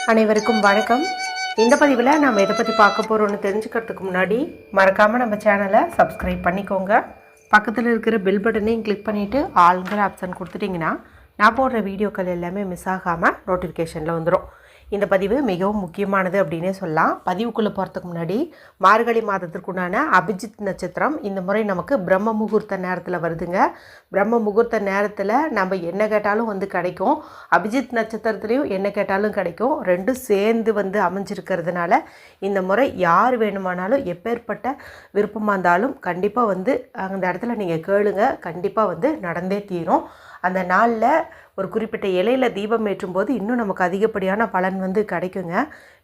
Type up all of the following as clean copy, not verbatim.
அனைவருக்கும் வணக்கம். இந்த பதிவில் நாம் எதை பற்றி பார்க்க போகிறோன்னு தெரிஞ்சுக்கிறதுக்கு முன்னாடி மறக்காமல் நம்ம சேனலை சப்ஸ்கிரைப் பண்ணிக்கோங்க. பக்கத்தில் இருக்கிற பெல் பட்டனையும் கிளிக் பண்ணிவிட்டு ஆளுங்கிற ஆப்ஷன் கொடுத்துட்டிங்கன்னா நான் போடுற வீடியோக்கள் எல்லாமே மிஸ் ஆகாமல் நோட்டிஃபிகேஷனில் வந்துடும். இந்த பதிவு மிகவும் முக்கியமானது அப்படின்னே சொல்லலாம். பதிவுக்குள்ளே போகிறதுக்கு முன்னாடி மார்கழி மாதத்திற்குண்டான அபிஜித் நட்சத்திரம் இந்த முறை நமக்கு பிரம்ம முகூர்த்த நேரத்தில் வருதுங்க. பிரம்ம முகூர்த்த நேரத்தில் நம்ம என்ன கேட்டாலும் வந்து கிடைக்கும். அபிஜித் நட்சத்திரத்துலேயும் என்ன கேட்டாலும் கிடைக்கும். ரெண்டும் சேர்ந்து அமைஞ்சிருக்கிறதுனால இந்த முறை யார் வேணுமானாலும் எப்பேற்பட்ட விருப்பமாக இருந்தாலும் கண்டிப்பாக அந்த இடத்துல நீங்கள் கேளுங்க, கண்டிப்பாக நடந்தே தீரும். அந்த நாளில் ஒரு குறிப்பிட்ட இலையில் தீபம் ஏற்றும் போது இன்னும் நமக்கு அதிகப்படியான பலன் கிடைக்குங்க.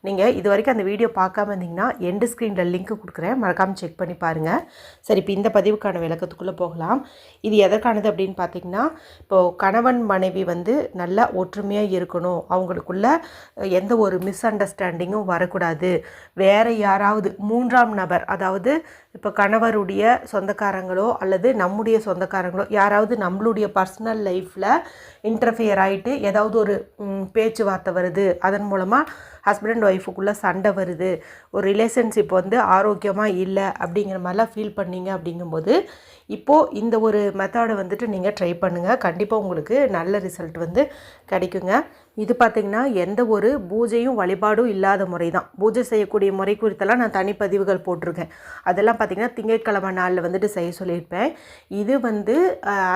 நீங்கள் இது வரைக்கும் அந்த வீடியோ பார்க்காம இருந்தீங்கன்னா எண்டு ஸ்க்ரீனில் லிங்க் கொடுக்குறேன், மறக்காமல் செக் பண்ணி பாருங்கள். சரி, இப்போ இந்த பதிவுக்கான விளக்கத்துக்குள்ளே போகலாம். இது எதற்கானது அப்படின்னு பார்த்திங்கன்னா, இப்போது கணவன் மனைவி நல்லா ஒற்றுமையாக இருக்கணும், அவங்களுக்குள்ள எந்த ஒரு மிஸ் அண்டர்ஸ்டாண்டிங்கும் வரக்கூடாது. வேறு யாராவது மூன்றாம் நபர், அதாவது இப்போ கணவருடைய சொந்தக்காரங்களோ அல்லது நம்முடைய சொந்தக்காரங்களோ யாராவது நம்மளுடைய பர்சனல் லைஃப்பில் இன்டர்ஃபியர் ஆகிட்டு ஏதாவது ஒரு பேச்சுவார்த்தை வருது, அதன் மூலமாக ஹஸ்பண்ட் அண்ட் ஒய்ஃபுக்குள்ளே சண்டை வருது, ஒரு ரிலேஷன்ஷிப் ஆரோக்கியமாக இல்லை அப்படிங்கிற மாதிரிலாம் ஃபீல் பண்ணிங்க அப்படிங்கும்போது இப்போது இந்த ஒரு மெத்தடை நீங்கள் ட்ரை பண்ணுங்கள். கண்டிப்பாக உங்களுக்கு நல்ல ரிசல்ட் கிடைக்குங்க. இது பார்த்திங்கன்னா எந்த ஒரு பூஜையும் வழிபாடும் இல்லாத முறை தான். பூஜை செய்யக்கூடிய முறை குறித்தெல்லாம் நான் தனிப்பதிவுகள் போட்டிருக்கேன். அதெல்லாம் பார்த்திங்கன்னா திங்கட்கிழமை நாளில் செய்ய சொல்லியிருப்பேன். இது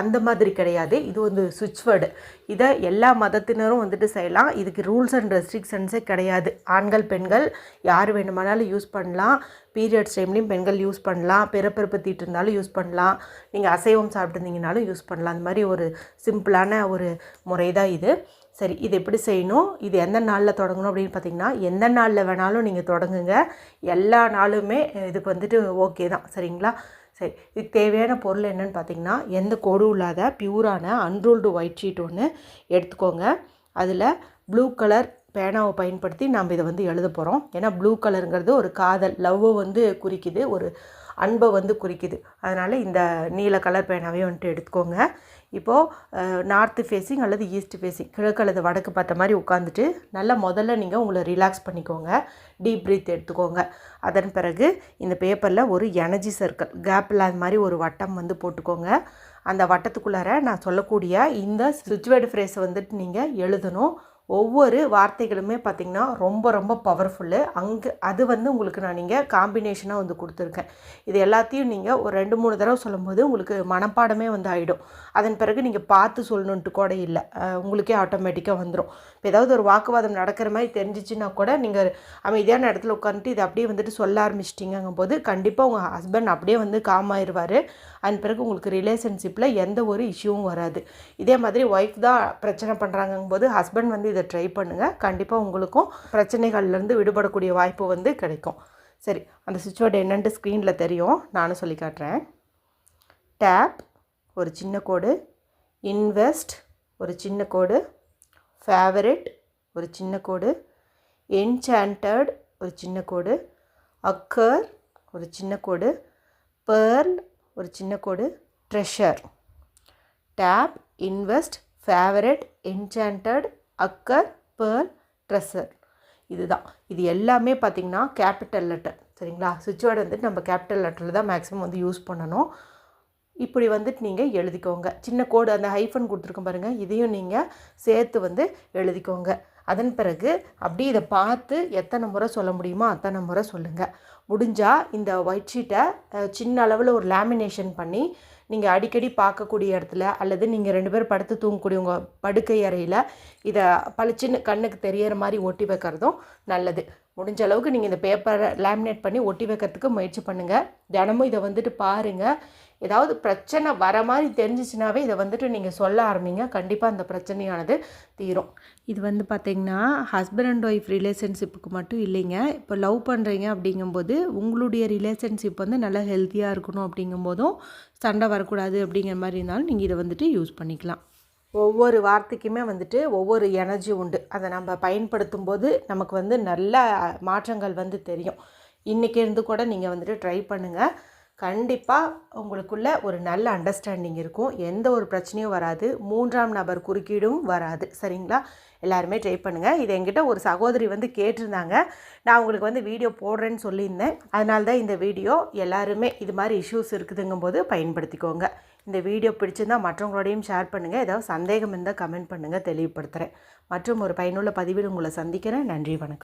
அந்த மாதிரி கிடையாது. இது சுவிட்ச் வேர்டு. இதை எல்லா மதத்தினரும் செய்யலாம். இதுக்கு ரூல்ஸ் அண்ட் ரெஸ்ட்ரிக்ஷன்ஸே கிடையாது. ஆண்கள் பெண்கள் யார் வேணுமானாலும் யூஸ் பண்ணலாம். பீரியட்ஸ் டைம்லேயும் பெண்கள் யூஸ் பண்ணலாம். பிறப்பிறப்பு தீட்டு இருந்தாலும் யூஸ் பண்ணலாம். நீங்கள் அசைவம் சாப்பிட்டுருந்தீங்கனாலும் யூஸ் பண்ணலாம். அந்த மாதிரி ஒரு சிம்பிளான ஒரு முறை தான் இது. சரி, இது எப்படி செய்யணும், இது எந்த நாளில் தொடங்கணும் அப்படின்னு பார்த்திங்கன்னா, எந்த நாளில் வேணாலும் நீங்கள் தொடங்குங்க. எல்லா நாளுமே இதுக்கு ஓகே தான். சரிங்களா? சரி, இதுக்கு தேவையான பொருள் என்னென்னு பார்த்திங்கன்னா, எந்த கோடும் இல்லாத பியூரான அன்ரூல்டு ஒயிட் ஷீட் ஒன்று எடுத்துக்கோங்க. அதில் ப்ளூ கலர் பேனாவை பயன்படுத்தி நம்ம இதை எழுத போகிறோம். ஏன்னா ப்ளூ கலருங்கிறது ஒரு காதல், லவ்வை குறிக்குது, ஒரு அன்பை குறிக்குது. அதனால் இந்த நீல கலர் பேனாவே எடுத்துக்கோங்க. இப்போது நார்த்து ஃபேஸிங் அல்லது ஈஸ்ட் ஃபேஸிங், கிழக்கு அல்லது வடக்கு பார்த்த மாதிரி உட்காந்துட்டு நல்லா முதல்ல நீங்கள் உங்களை ரிலாக்ஸ் பண்ணிக்கோங்க. டீப் ப்ரீத் எடுத்துக்கோங்க. அதன் பிறகு இந்த பேப்பரில் ஒரு எனர்ஜி சர்க்கிள் கேப்பில் அது மாதிரி ஒரு வட்டம் போட்டுக்கோங்க. அந்த வட்டத்துக்குள்ளார நான் சொல்லக்கூடிய இந்த சுவிட்ச்வேர்டு ஃப்ரேஸை நீங்கள் எழுதணும். ஒவ்வொரு வார்த்தைகளுமே பார்த்திங்கன்னா ரொம்ப ரொம்ப பவர்ஃபுல்லு. அது உங்களுக்கு நான் காம்பினேஷனாக கொடுத்துருக்கேன். இது எல்லாத்தையும் நீங்கள் ஒரு 2-3 தடவை சொல்லும்போது உங்களுக்கு மனப்பாடமே ஆகிடும். அதன் பிறகு நீங்கள் பார்த்து சொல்லணுன்ட்டு கூட இல்லை, உங்களுக்கே ஆட்டோமேட்டிக்காக வந்துடும். இப்போ ஏதாவது ஒரு வாக்குவாதம் நடக்கிற மாதிரி தெரிஞ்சிச்சுன்னா கூட நீங்கள் அமைதியான இடத்துல உட்காந்துட்டு இதை அப்படியே சொல்ல ஆரம்பிச்சிட்டிங்கும் போது கண்டிப்பாக உங்கள் ஹஸ்பண்ட் அப்படியே காம் ஆயிடுவார். அதன் பிறகு உங்களுக்கு ரிலேஷன்ஷிப்பில் எந்த ஒரு இஷ்யூவும் வராது. இதே மாதிரி ஒய்ஃப் தான் பிரச்சனை பண்ணுறாங்கும் போது ஹஸ்பண்ட் இதை ட்ரை பண்ணுங்கள். கண்டிப்பாக உங்களுக்கும் பிரச்சனைகள்லேருந்து விடுபடக்கூடிய வாய்ப்பு கிடைக்கும். சரி, அந்த சுவிட்ச் வேர்டு என்னென்ட்டு ஸ்க்ரீனில் தெரியும், நானும் சொல்லி காட்டுறேன். டேப் ஒரு சின்ன கோடு, இன்வெஸ்ட் ஒரு சின்ன கோடு, ஃபேவரட் ஒரு சின்ன கோடு, என்சாண்டட் ஒரு சின்ன கோடு, அக்கர் ஒரு சின்ன கோடு, பேர்ல் ஒரு சின்ன கோடு, treasure. Tape, invest, favourite, enchanted, occur, pearl, treasure. இதுதான். இது எல்லாமே பார்த்திங்கன்னா கேபிட்டல் லெட்டர். சரிங்களா? சுவிட்ச் வேர்டு நம்ம கேபிட்டல் லெட்டரில் தான் மேக்ஸிமம் யூஸ் பண்ணணும். இப்படி நீங்கள் எழுதிக்கோங்க. சின்ன கோடு அந்த ஹைஃபன் கொடுத்துருக்கோம் பாருங்கள், இதையும் நீங்கள் சேர்த்து எழுதிக்கோங்க. அதன் பிறகு அப்படி இதை பார்த்து எத்தனை முறை சொல்ல முடியுமோ அத்தனை முறை சொல்லுங்கள். முடிஞ்சால் இந்த ஒயிட் ஷீட்டை சின்ன அளவில் ஒரு லேமினேஷன் பண்ணி நீங்கள் அடிக்கடி பார்க்கக்கூடிய இடத்துல அல்லது நீங்கள் 2 பேர் படுத்து தூங்கக்கூடிய உங்கள் படுக்கை அறையில் இதை பளிச்சுன்னு கண்ணுக்கு தெரியற மாதிரி ஒட்டி வைக்கிறதும் நல்லது. முடிஞ்ச அளவுக்கு நீங்கள் இந்த பேப்பரை லேமினேட் பண்ணி ஒட்டி வைக்கிறதுக்கு முயற்சி பண்ணுங்கள். தினமும் இதை பாருங்கள். ஏதாவது பிரச்சனை வர மாதிரி தெரிஞ்சிச்சுனாவே இதை நீங்கள் சொல்ல ஆரம்பிங்க. கண்டிப்பாக அந்த பிரச்சனையானது தீரும். இது பார்த்திங்கன்னா ஹஸ்பண்ட் அண்ட் ஒய்ஃப் ரிலேஷன்ஷிப்புக்கு மட்டும் இல்லைங்க. இப்போ லவ் பண்ணுறீங்க அப்படிங்கும்போது உங்களுடைய ரிலேஷன்ஷிப் நல்லா ஹெல்த்தியாக இருக்கணும் அப்படிங்கும்போதும் சண்டை வரக்கூடாது அப்படிங்கிற மாதிரி இருந்தாலும் நீங்கள் இதை யூஸ் பண்ணிக்கலாம். ஒவ்வொரு வார்த்தைக்குமே ஒவ்வொரு எனர்ஜி உண்டு. அதை நம்ம பயன்படுத்தும் போது நமக்கு நல்ல மாற்றங்கள் தெரியும். இன்றைக்கி இருந்து கூட நீங்கள் ட்ரை பண்ணுங்கள். கண்டிப்பாக உங்களுக்குள்ள ஒரு நல்ல அண்டர்ஸ்டாண்டிங் இருக்கும். எந்த ஒரு பிரச்சனையும் வராது. 3ஆம் நபர் குறுக்கீடும் வராது. சரிங்களா? எல்லாருமே ட்ரை பண்ணுங்கள். இது என்கிட்ட ஒரு சகோதரி வந்து கேட்டிருந்தாங்க. நான் உங்களுக்கு வந்து வீடியோ போடுறேன்னு சொல்லியிருந்தேன். அதனால தான் இந்த வீடியோ. எல்லாருமே இது மாதிரி இஷ்யூஸ் இருக்குதுங்கும்போது பயன்படுத்திக்கோங்க. இந்த வீடியோ பிடிச்சிருந்தால் மற்றவங்களோடையும் ஷேர் பண்ணுங்கள். ஏதாவது சந்தேகம் இருந்தால் கமெண்ட் பண்ணுங்கள், தெளிவுபடுத்துகிறேன். மற்றும் ஒரு பயனுள்ள பதிவில் உங்களை சந்திக்கிறேன். நன்றி, வணக்கம்.